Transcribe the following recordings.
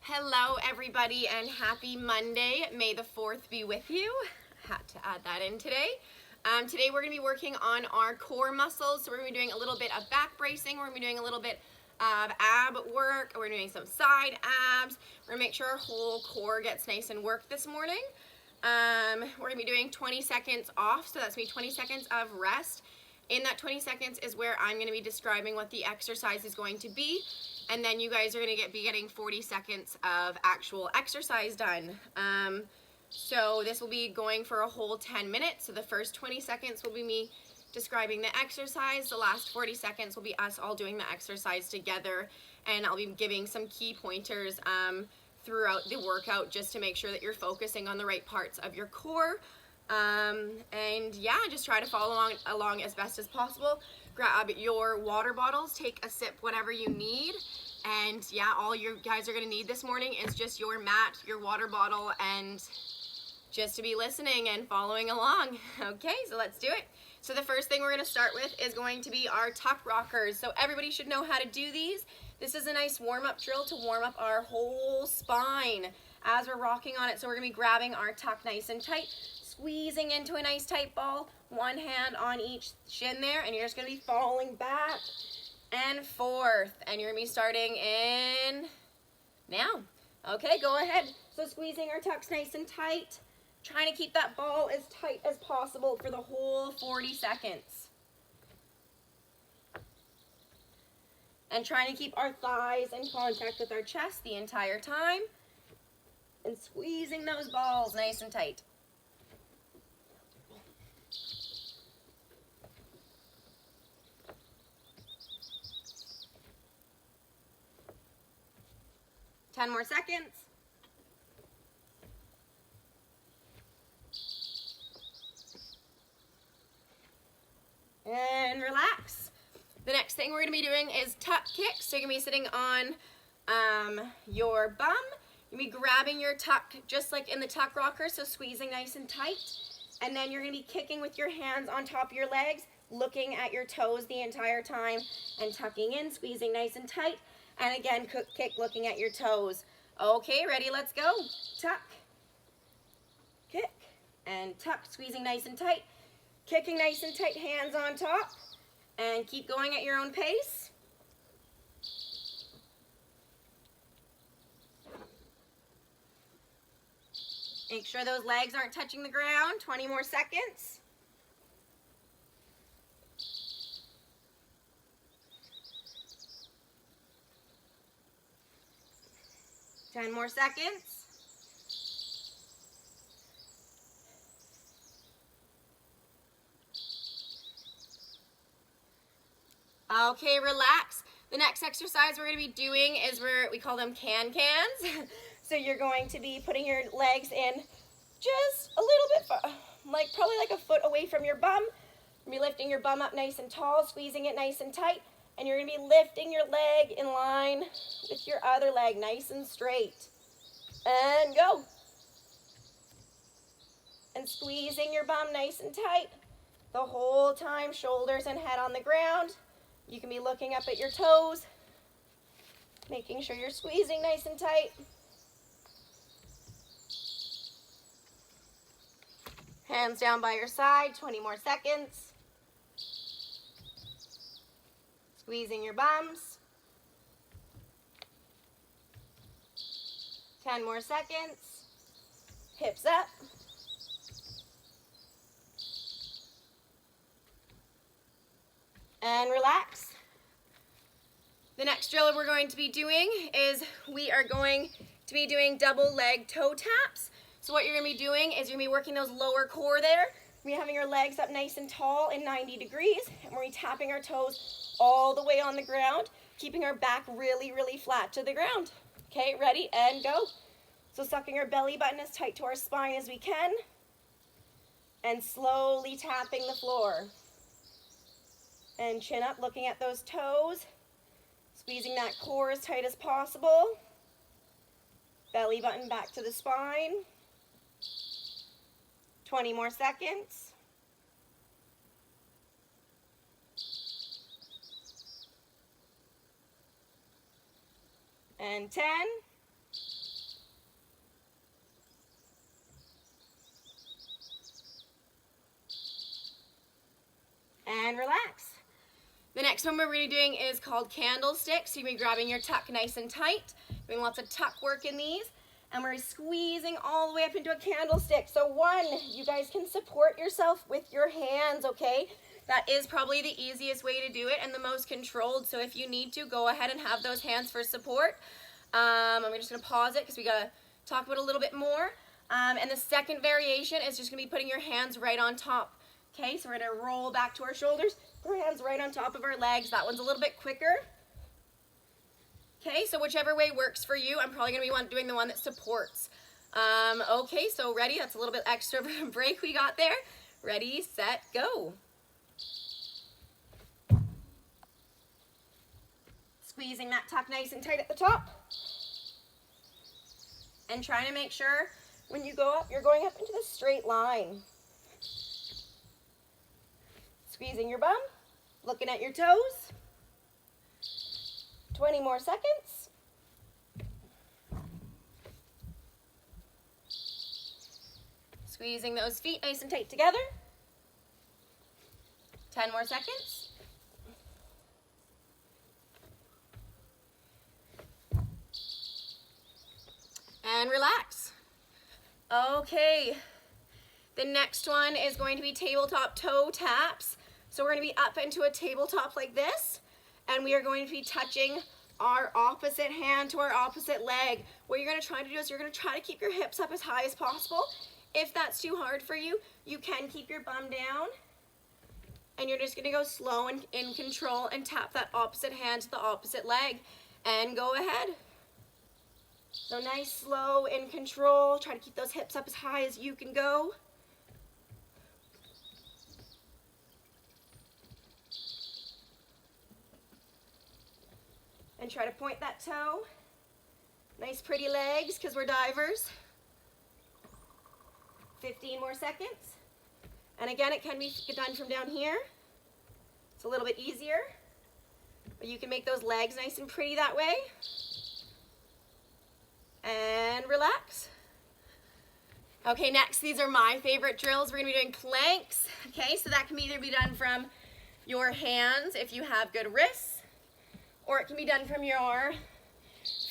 Hello everybody and happy Monday. May the 4th be with you. Had to add that in today. Today we're going to be working on our core muscles. So we're going to be doing a little bit of back bracing. We're going to be doing a little bit of ab work. We're doing some side abs. We're going to make sure our whole core gets nice and worked this morning. We're going to be doing 20 seconds off. So that's going to be 20 seconds of rest. In that 20 seconds is where I'm going to be describing what the exercise is going to be. And then you guys are going to be getting 40 seconds of actual exercise done. So this will be going for a whole 10 minutes. So the first 20 seconds will be me describing the exercise. The last 40 seconds will be us all doing the exercise together. And I'll be giving some key pointers throughout the workout just to make sure that you're focusing on the right parts of your core. And yeah, just try to follow along as best as possible. Grab your water bottles, take a sip whatever you need, and yeah, all you guys are going to need this morning is just your mat, your water bottle, and just to be listening and following along. Okay, so let's do it. So the first thing we're going to start with is going to be our tuck rockers. So everybody should know how to do these. This is a nice warm-up drill to warm up our whole spine as we're rocking on it. So we're going to be grabbing our tuck nice and tight, squeezing into a nice tight ball, one hand on each shin there, and you're just going to be falling back and forth, and you're going to be starting in now. Okay, go ahead. So squeezing our tucks nice and tight, trying to keep that ball as tight as possible for the whole 40 seconds. And trying to keep our thighs in contact with our chest the entire time, and squeezing those balls nice and tight. Ten more seconds. And relax. The next thing we're going to be doing is tuck kicks. So you're going to be sitting on your bum. You're going to be grabbing your tuck just like in the tuck rocker, so squeezing nice and tight. And then you're going to be kicking with your hands on top of your legs, looking at your toes the entire time, and tucking in, squeezing nice and tight. And again, kick looking at your toes. Okay, ready, let's go. Tuck, kick, and tuck, squeezing nice and tight. Kicking nice and tight, hands on top. And keep going at your own pace. Make sure those legs aren't touching the ground. 20 more seconds. Ten more seconds. Okay, relax. The next exercise we're going to be doing is we call them can-cans. So you're going to be putting your legs in just a little bit, probably like a foot away from your bum. You're going to be lifting your bum up nice and tall, squeezing it nice and tight. And you're going to be lifting your leg in line with your other leg, nice and straight. And go. And squeezing your bum nice and tight the whole time, shoulders and head on the ground. You can be looking up at your toes, making sure you're squeezing nice and tight. Hands down by your side, 20 more seconds. Squeezing your bums. 10 more seconds. Hips up. And relax. The next drill we're going to be doing is we are going to be doing double leg toe taps. So what you're going to be doing is you're going to be working those lower core there. We're going to be having your legs up nice and tall in 90 degrees. And we're going to be tapping our toes all the way on the ground, keeping our back really, really flat to the ground. Okay, ready, and go. So sucking our belly button as tight to our spine as we can. And slowly tapping the floor. And chin up, looking at those toes. Squeezing that core as tight as possible. Belly button back to the spine. 20 more seconds. and 10, and relax. The next one we're going to be doing is called candlesticks. So you're going to be grabbing your tuck nice and tight, doing lots of tuck work in these, and we're squeezing all the way up into a candlestick. So one, you guys can support yourself with your hands, okay? That is probably the easiest way to do it and the most controlled. So if you need to, go ahead and have those hands for support. I'm just going to pause it because we got to talk about it a little bit more. And the second variation is just going to be putting your hands right on top. Okay, so we're going to roll back to our shoulders, put our hands right on top of our legs. That one's a little bit quicker. Okay, so whichever way works for you. I'm probably going to be doing the one that supports. Okay, so ready? That's a little bit extra break we got there. Ready, set, go. Squeezing that tuck nice and tight at the top. And trying to make sure when you go up, you're going up into the straight line. Squeezing your bum, looking at your toes. 20 more seconds. Squeezing those feet nice and tight together. 10 more seconds. And relax. Okay, the next one is going to be tabletop toe taps. So we're going to be up into a tabletop like this, and we are going to be touching our opposite hand to our opposite leg. What you're going to try to do is you're going to try to keep your hips up as high as possible. If that's too hard for you, you can keep your bum down, and you're just going to go slow and in control and tap that opposite hand to the opposite leg, and go ahead. So nice, slow, in control. Try to keep those hips up as high as you can go. And try to point that toe. Nice, pretty legs, because we're divers. 15 more seconds. And again, it can be done from down here. It's a little bit easier. But you can make those legs nice and pretty that way. And relax. Okay, next, these are my favorite drills. We're gonna be doing planks. Okay, so that can either be done from your hands if you have good wrists, or it can be done from your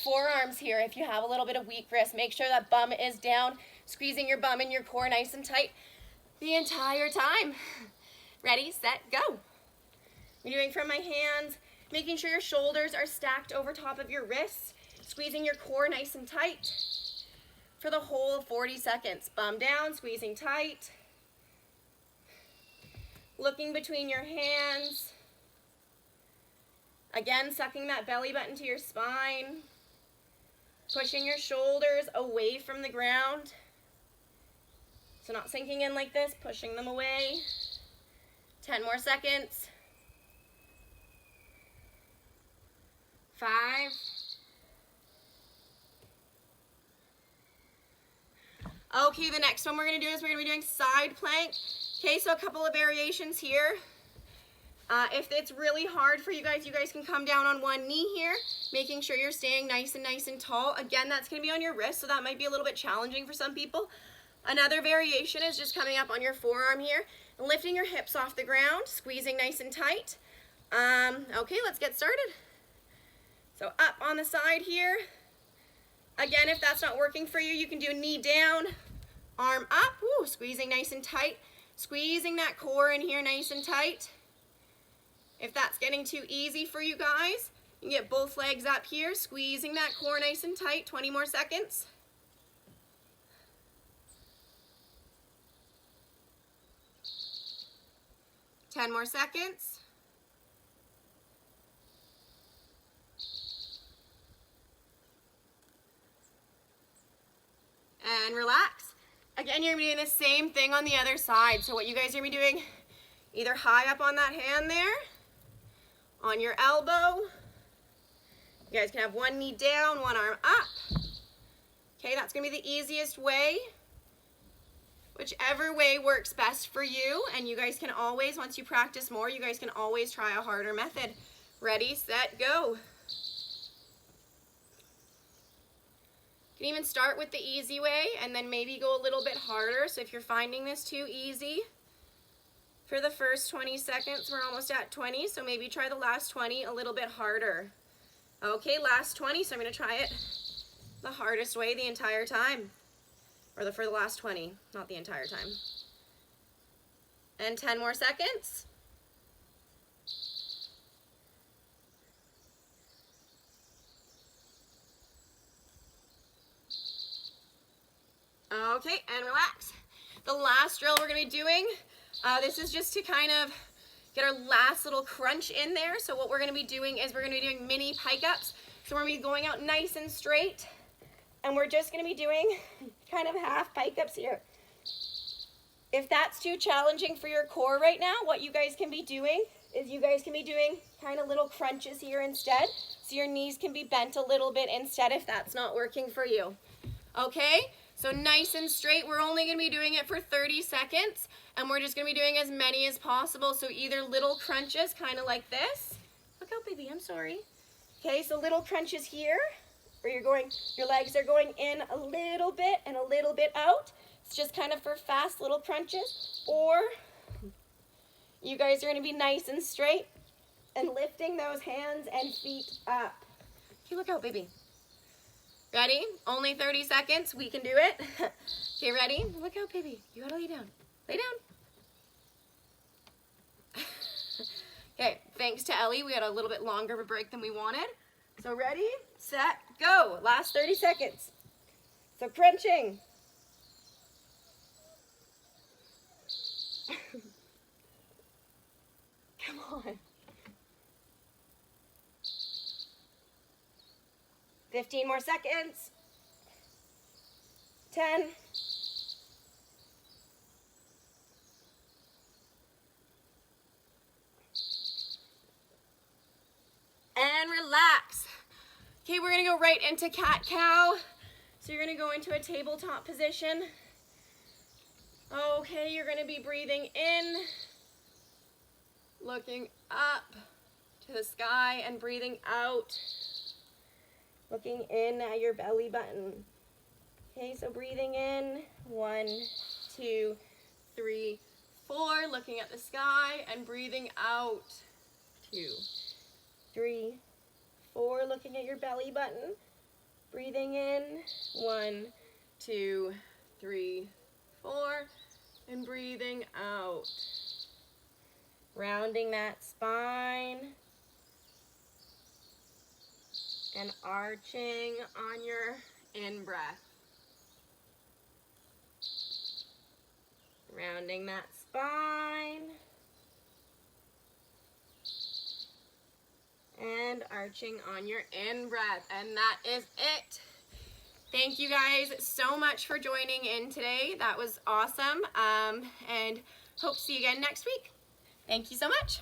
forearms here if you have a little bit of weak wrist. Make sure that bum is down, squeezing your bum and your core nice and tight the entire time. Ready, set, go. You're doing from my hands, making sure your shoulders are stacked over top of your wrists, squeezing your core nice and tight for the whole 40 seconds. Bum down, squeezing tight. Looking between your hands. Again, sucking that belly button to your spine. Pushing your shoulders away from the ground. So not sinking in like this, pushing them away. 10 more seconds. 5. Okay, the next one we're going to do is we're going to be doing side plank. Okay, so a couple of variations here. If it's really hard for you guys can come down on one knee here, making sure you're staying nice and tall. Again, that's going to be on your wrist, so that might be a little bit challenging for some people. Another variation is just coming up on your forearm here, and lifting your hips off the ground, squeezing nice and tight. Okay, let's get started. So up on the side here. Again, if that's not working for you, you can do knee down, arm up, woo, squeezing nice and tight, squeezing that core in here nice and tight. If that's getting too easy for you guys, you can get both legs up here, squeezing that core nice and tight. 20 more seconds. Ten more seconds. And relax. Again, you're going to be doing the same thing on the other side. So what you guys are going to be doing, either high up on that hand there, on your elbow. You guys can have one knee down, one arm up. Okay, that's going to be the easiest way. Whichever way works best for you. And you guys can always, once you practice more, you guys can always try a harder method. Ready, set, go. You can even start with the easy way and then maybe go a little bit harder. So if you're finding this too easy, for the first 20 seconds. We're almost at 20, so maybe try the last 20 a little bit harder. Okay, last 20, so I'm gonna try it the hardest way the entire time. Or for the last 20, not the entire time. And 10 more seconds. Okay, and relax. The last drill we're gonna be doing, this is just to kind of get our last little crunch in there. So what we're gonna be doing is we're gonna be doing mini pike ups. So we're gonna be going out nice and straight, and we're just gonna be doing kind of half pike ups here. If that's too challenging for your core right now, what you guys can be doing is you guys can be doing kind of little crunches here instead. So your knees can be bent a little bit instead if that's not working for you. Okay? So nice and straight. We're only going to be doing it for 30 seconds, and we're just going to be doing as many as possible. So either little crunches, kind of like this. Look out, baby, I'm sorry. Okay, so little crunches here, where your legs are going in a little bit and a little bit out. It's just kind of for fast little crunches. Or you guys are going to be nice and straight and lifting those hands and feet up. Okay, look out, baby. Ready? Only 30 seconds. We can do it. Okay, ready? Look out, baby. You gotta lay down. Lay down. Okay, thanks to Ellie, we had a little bit longer of a break than we wanted. So ready, set, go. Last 30 seconds. So crunching. Come on. 15 more seconds. 10. And relax. Okay, we're gonna go right into cat-cow. So you're gonna go into a tabletop position. Okay, you're gonna be breathing in, looking up to the sky, and breathing out, looking in at your belly button. Okay, so breathing in, 1, 2, 3, 4, looking at the sky, and breathing out, 2, 3, 4, looking at your belly button, breathing in, 1, 2, 3, 4, and breathing out. Rounding that spine and arching on your in-breath. Rounding that spine and arching on your in-breath. And that is it. Thank you guys so much for joining in today. That was awesome. And hope to see you again next week. Thank you so much.